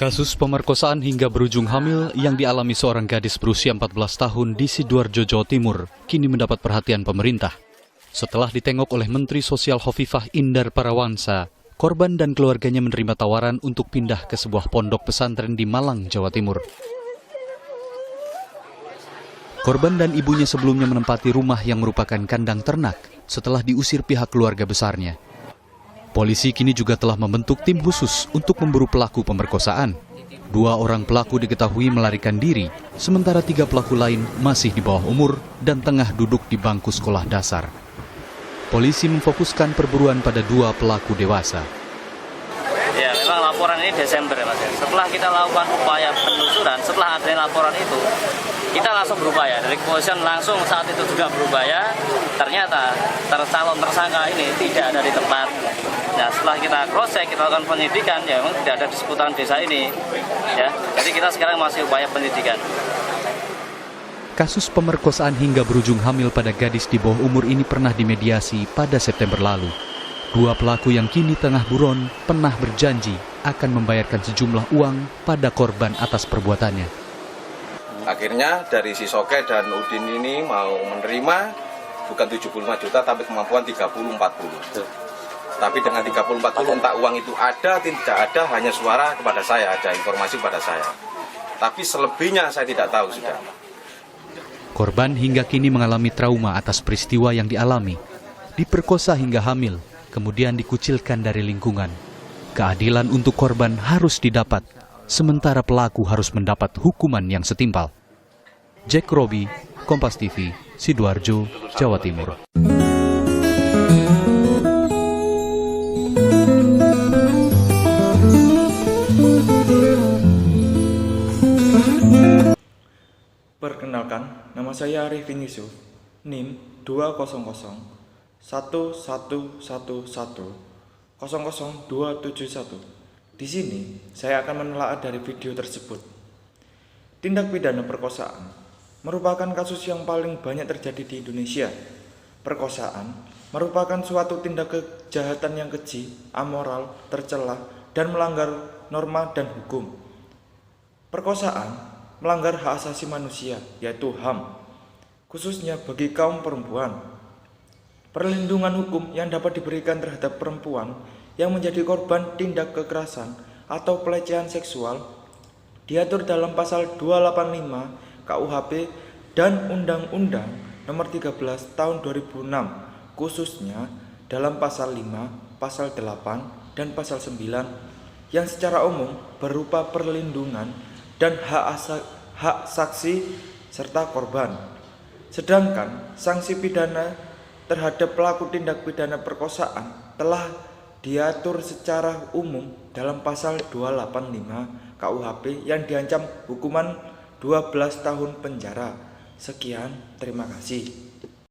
Kasus pemerkosaan hingga berujung hamil yang dialami seorang gadis berusia 14 tahun di Sidoarjo, Jawa Timur, kini mendapat perhatian pemerintah. Setelah ditengok oleh Menteri Sosial Hovifah Indar Parawansa, korban dan keluarganya menerima tawaran untuk pindah ke sebuah pondok pesantren di Malang, Jawa Timur. Korban dan ibunya sebelumnya menempati rumah yang merupakan kandang ternak setelah diusir pihak keluarga besarnya. Polisi kini juga telah membentuk tim khusus untuk memburu pelaku pemerkosaan. 2 orang pelaku diketahui melarikan diri, sementara 3 pelaku lain masih di bawah umur dan tengah duduk di bangku sekolah dasar. Polisi memfokuskan perburuan pada 2 pelaku dewasa. Ya, memang laporan ini Desember ya Mas. Setelah kita lakukan upaya penelusuran, setelah adanya laporan itu, kita langsung berupaya. Dari kepolisian langsung saat itu juga berupaya. Ternyata calon tersangka ini tidak ada di tempat. Nah, setelah kita cross-check, kita lakukan penyidikan, ya memang tidak ada di seputaran desa ini. Ya, jadi kita sekarang masih upaya penyidikan. Kasus pemerkosaan hingga berujung hamil pada gadis di bawah umur ini pernah dimediasi pada September lalu. 2 pelaku yang kini tengah buron pernah berjanji akan membayarkan sejumlah uang pada korban atas perbuatannya. Akhirnya dari si Soke dan Udin ini mau menerima bukan 75 juta tapi kemampuan 30-40. Tapi dengan 30-40 entah uang itu ada tidak ada, hanya suara kepada saya, ada informasi kepada saya. Tapi selebihnya saya tidak tahu sudah. Korban hingga kini mengalami trauma atas peristiwa yang dialami. Diperkosa hingga hamil, kemudian dikucilkan dari lingkungan. Keadilan untuk korban harus didapat, sementara pelaku harus mendapat hukuman yang setimpal. Jack Robi, Kompas TV, Sidoarjo, Jawa Timur. Perkenalkan, nama saya Arifin Yusuf, NIM 20011100271. Di sini, saya akan menelaah dari video tersebut. Tindak pidana perkosaan merupakan kasus yang paling banyak terjadi di Indonesia. Perkosaan merupakan suatu tindak kejahatan yang keji, amoral, tercela, dan melanggar norma dan hukum. Perkosaan melanggar hak asasi manusia, yaitu HAM, khususnya bagi kaum perempuan. Perlindungan hukum yang dapat diberikan terhadap perempuan yang menjadi korban tindak kekerasan atau pelecehan seksual diatur dalam pasal 285 KUHP dan Undang-Undang Nomor 13 Tahun 2006, khususnya dalam pasal 5, pasal 8, dan pasal 9 yang secara umum berupa perlindungan dan hak saksi serta korban. Sedangkan sanksi pidana terhadap pelaku tindak pidana perkosaan telah diatur secara umum dalam pasal 285 KUHP yang diancam hukuman 12 tahun penjara. Sekian, terima kasih.